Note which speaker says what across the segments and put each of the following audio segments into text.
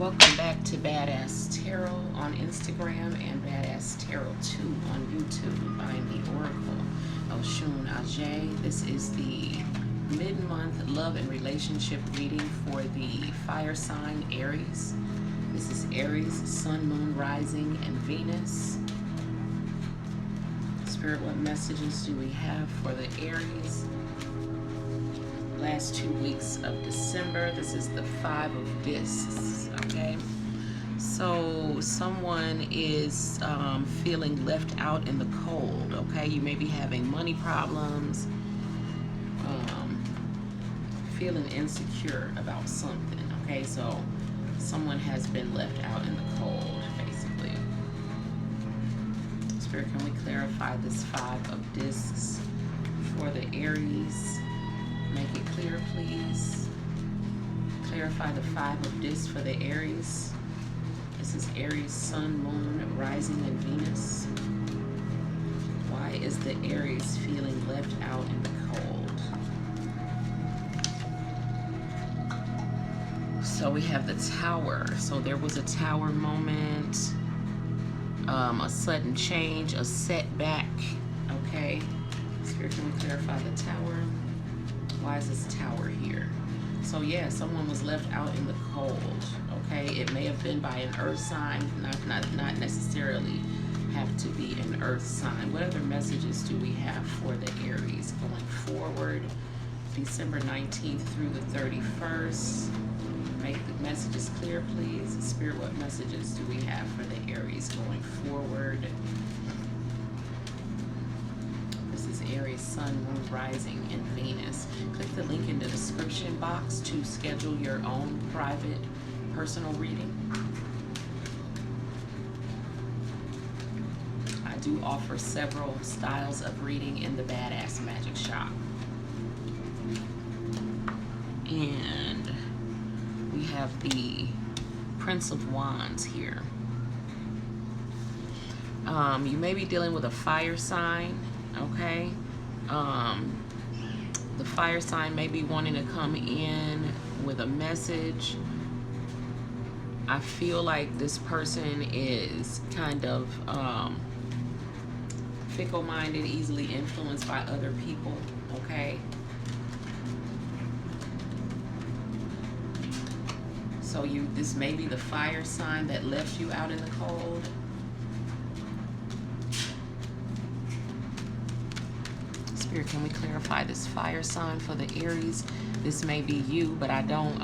Speaker 1: Welcome back to Badass Tarot on Instagram and Badass Tarot 2 on YouTube. I am the Oracle Oshun Ajay. This is the mid-month love and relationship reading for the fire sign Aries. This is Aries, Sun, Moon, Rising, and Venus. Spirit, what messages do we have for the Aries? Last 2 weeks of December. This is the 5 of Discs. Okay, so someone is feeling left out in the cold. Okay, you may be having money problems, feeling insecure about something. Okay, so someone has been left out in the cold, basically. Spirit, can we clarify this 5 of Discs for the Aries? Make it clear, please. Clarify the 5 of Discs for the Aries. This is Aries, Sun, Moon, Rising, and Venus. Why is the Aries feeling left out in the cold? So we have the Tower. So there was a Tower moment, a sudden change, a setback. Okay. Spirit, can we clarify the Tower? Why is this Tower here? So yeah, someone was left out in the cold. Okay, it may have been by an earth sign, not necessarily have to be an earth sign. What other messages do we have for the Aries going forward? December 19th through the 31st. Make the messages clear, please. Spirit, what messages do we have for the Aries going forward? Aries, Sun, Moon, Rising, and Venus. Click the link in the description box to schedule your own private personal reading. I do offer several styles of reading in the Badass Magic Shop. And we have the Prince of Wands here. You may be dealing with a fire sign. Okay, the fire sign may be wanting to come in with a message. I feel like this person is kind of fickle-minded, easily influenced by other people. Okay, so this may be the fire sign that left you out in the cold. Can we clarify this fire sign for the Aries? This may be you, but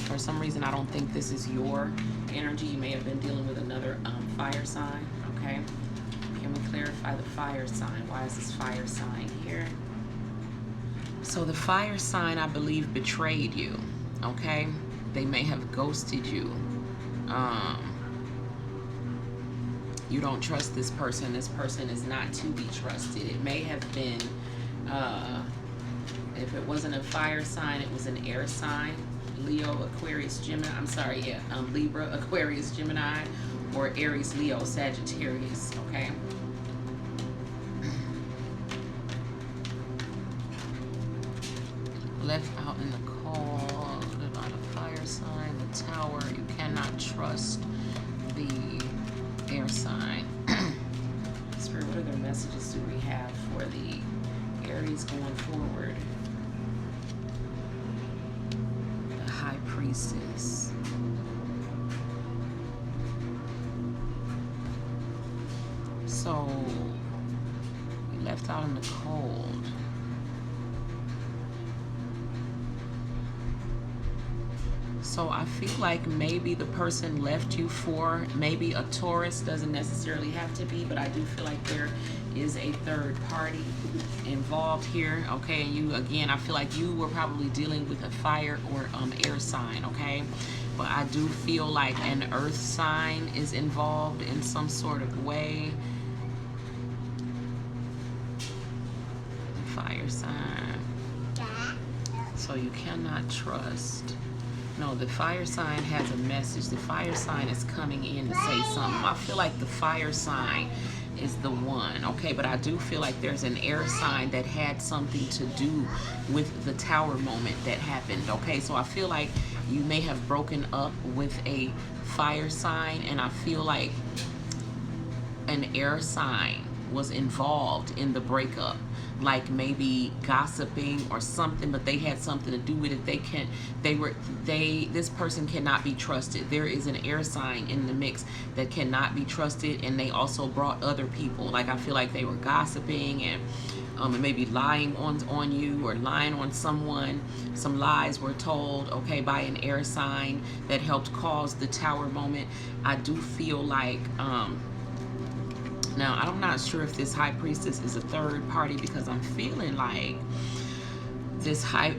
Speaker 1: for some reason, I don't think this is your energy. You may have been dealing with another fire sign, okay? Can we clarify the fire sign? Why is this fire sign here? So the fire sign, I believe, betrayed you, okay? They may have ghosted you. You don't trust this person. This person is not to be trusted. It may have been if it wasn't a fire sign, it was an air sign. Leo, Aquarius, Gemini. I'm sorry, yeah. Libra, Aquarius, Gemini, or Aries, Leo, Sagittarius. Okay. Left out in the cold by the fire sign, the Tower. You cannot trust the air sign. Spirit, what other messages do we have for the Aries going forward? The High Priestess. So we left out in the cold. So I feel like maybe the person left you for maybe a Taurus. Doesn't necessarily have to be, but I do feel like there is a third party involved here. Okay, and you, again, I feel like you were probably dealing with a fire or air sign. Okay, but I do feel like an earth sign is involved in some sort of way. Fire sign. So you cannot trust. No, the fire sign has a message. The fire sign is coming in to say something. I feel like the fire sign is the one, okay? But I do feel like there's an air sign that had something to do with the Tower moment that happened, okay? So I feel like You may have broken up with a fire sign, and I feel like an air sign was involved in the breakup, like maybe gossiping or something, but they had something to do with it. This person cannot be trusted. There is an air sign in the mix that cannot be trusted, and they also brought other people. Like, I feel like they were gossiping and maybe lying on you or lying on someone. Some lies were told, okay, by an air sign that helped cause the Tower moment. I do feel like now, I'm not sure if this High Priestess is a third party, because I'm feeling like this I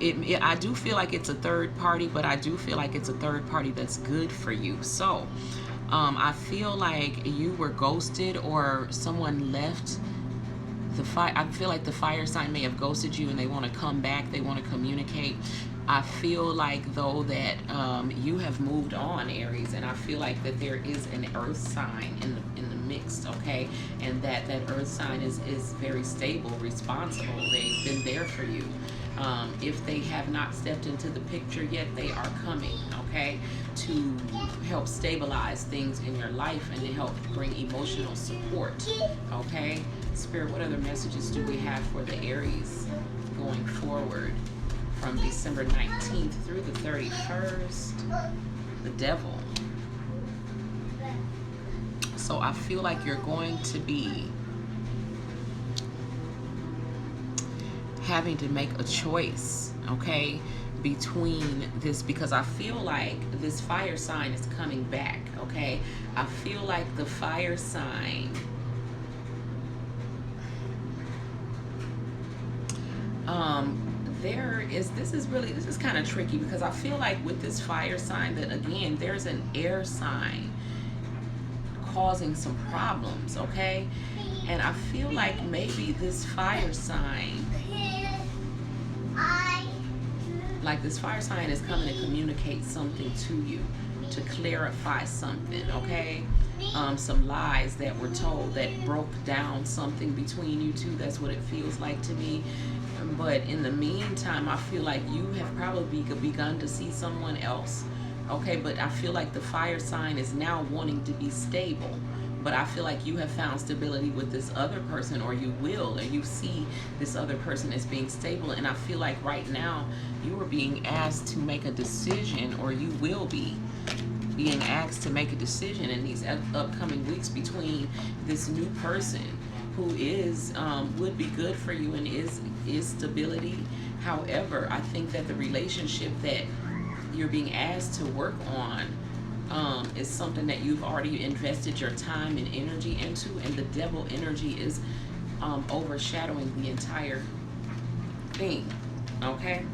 Speaker 1: do feel like it's a third party, but I do feel like it's a third party that's good for you. So I feel like you were ghosted, or someone left the fire. I feel like the fire sign may have ghosted you and they want to come back. They want to communicate. I feel like, though, that you have moved on, Aries, and I feel like that there is an earth sign in the mix, okay, and that earth sign is very stable, responsible. They've been there for you. If they have not stepped into the picture yet, they are coming, okay, to help stabilize things in your life and to help bring emotional support, okay. Spirit, what other messages do we have for the Aries going forward from December 19th through the 31st? The Devil. So I feel like you're going to be having to make a choice, okay, between this, because I feel like this fire sign is coming back, okay. I feel like the fire sign this is kind of tricky, because I feel like with this fire sign that, again, there's an air sign causing some problems, okay. And I feel like maybe this fire sign, like this fire sign is coming to communicate something to you, to clarify something, okay. Some lies that were told that broke down something between you two. That's what it feels like to me. But in the meantime, I feel like you have probably begun to see someone else, okay. But I feel like the fire sign is now wanting to be stable, but I feel like you have found stability with this other person, or you will, or you see this other person as being stable. And I feel like right now you are being asked to make a decision, or you will be being asked to make a decision in these upcoming weeks between this new person who is would be good for you and is stability. However, I think that the relationship that you're being asked to work on is something that you've already invested your time and energy into, and the Devil energy is overshadowing the entire thing, okay.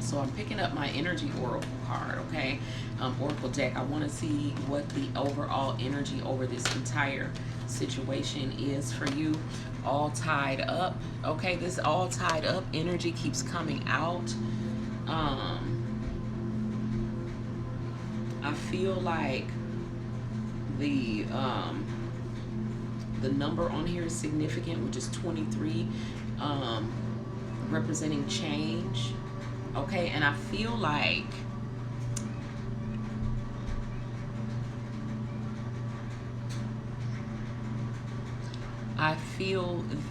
Speaker 1: So I'm picking up my energy oracle card, okay, oracle deck. I want to see what the overall energy over this entire situation is for you. All tied up, okay. This all tied up energy keeps coming out. I feel like the number on here is significant, which is 23, representing change, okay. And I feel like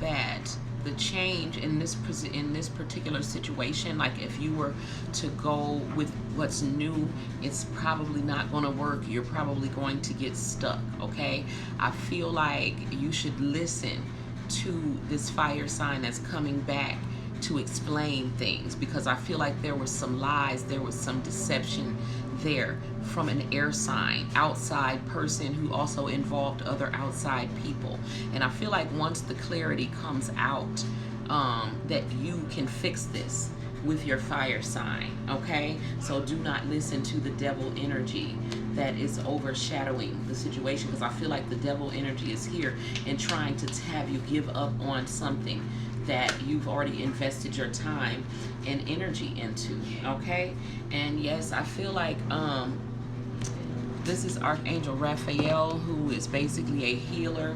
Speaker 1: that the change in this particular situation, like if you were to go with what's new, it's probably not going to work. You're probably going to get stuck, okay. I feel like you should listen to this fire sign that's coming back to explain things, because I feel like there were some lies, there was some deception there from an air sign, outside person who also involved other outside people. And I feel like once the clarity comes out, that you can fix this with your fire sign, okay. So do not listen to the Devil energy that is overshadowing the situation, because I feel like the Devil energy is here and trying to have you give up on something that you've already invested your time and energy into, okay. And yes, I feel like This is Archangel Raphael, who is basically a healer.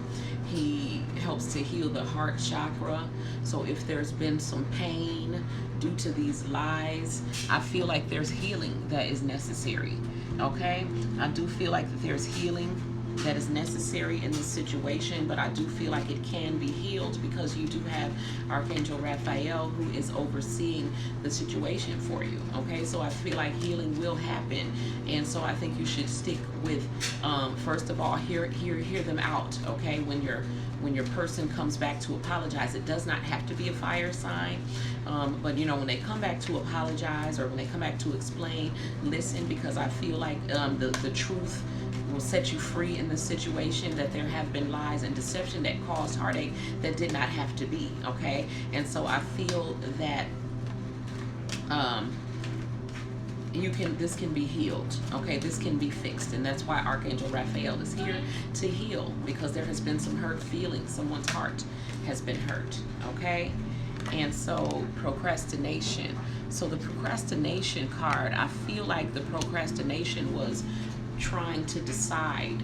Speaker 1: He helps to heal the heart chakra. So if there's been some pain due to these lies, I feel like there's healing that is necessary. Okay? I do feel like that there's healing that is necessary in this situation, but I do feel like it can be healed because you do have Archangel Raphael who is overseeing the situation for you. Okay, so I feel like healing will happen, and so I think you should stick with first of all, hear them out. Okay, when your person comes back to apologize, it does not have to be a fire sign, but you know, when they come back to apologize or when they come back to explain, listen, because I feel like the truth will set you free in this situation, that there have been lies and deception that caused heartache that did not have to be. Okay, and so I feel that this can be healed. Okay, this can be fixed, and that's why Archangel Raphael is here to heal, because there has been some hurt feelings. Someone's heart has been hurt. Okay, and so procrastination. So the procrastination card, I feel like the procrastination was trying to decide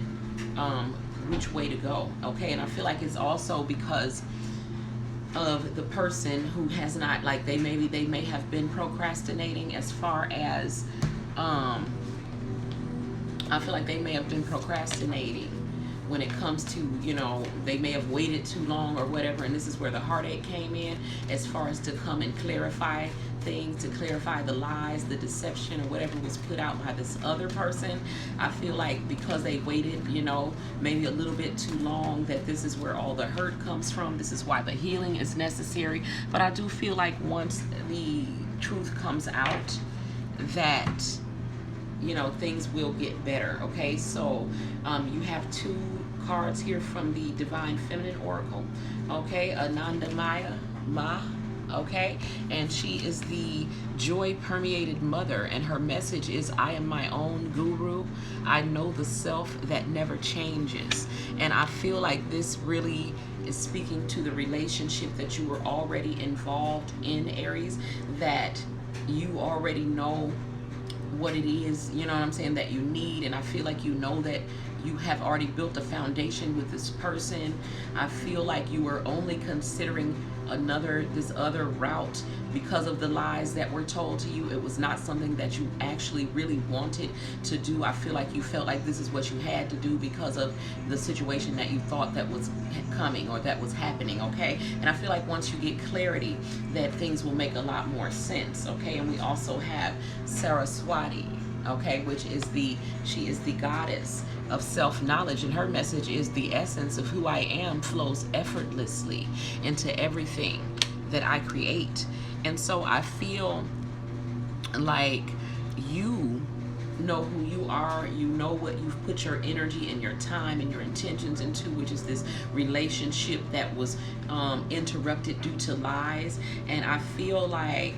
Speaker 1: which way to go. Okay, and I feel like it's also because of the person who has not, like, they may have been procrastinating as far as I feel like they may have been procrastinating when it comes to, you know, they may have waited too long or whatever, and this is where the heartache came in, as far as to come and clarify things, to clarify the lies, the deception, or whatever was put out by this other person. I feel like because they waited, you know, maybe a little bit too long, that this is where all the hurt comes from. This is why the healing is necessary. But I do feel like once the truth comes out, that, you know, things will get better. Okay, so you have two cards here from the Divine Feminine Oracle. Okay, Ananda Ma. Okay, and she is the joy permeated mother, and her message is, I am my own guru. I know the self that never changes. And I feel like this really is speaking to the relationship that you were already involved in, Aries, that you already know what it is, you know what I'm saying, that you need. And I feel like you know that you have already built a foundation with this person. I feel like you were only considering this other route because of the lies that were told to you. It was not something that you actually really wanted to do. I feel like you felt like this is what you had to do because of the situation that you thought that was coming or that was happening. Okay, and I feel like once you get clarity, that things will make a lot more sense. Okay, and we also have Saraswati, okay, which is she is the goddess of self-knowledge, and her message is, the essence of who I am flows effortlessly into everything that I create. And so I feel like you know who you are, you know what you've put your energy and your time and your intentions into, which is this relationship that was interrupted due to lies. And I feel like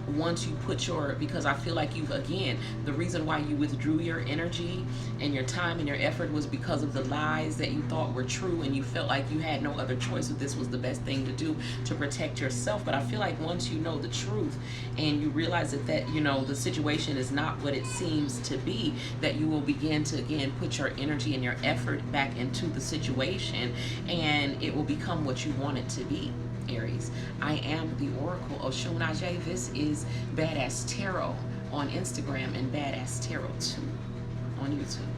Speaker 1: once you put because I feel like you've, again, the reason why you withdrew your energy and your time and your effort was because of the lies that you thought were true, and you felt like you had no other choice, that this was the best thing to do to protect yourself. But I feel like once you know the truth and you realize that you know, the situation is not what it seems to be, that you will begin to, again, put your energy and your effort back into the situation, and it will become what you want it to be. Aries, I am the Oracle Oshun Ajay. This is Badass Tarot on Instagram and Badass Tarot 2 on YouTube.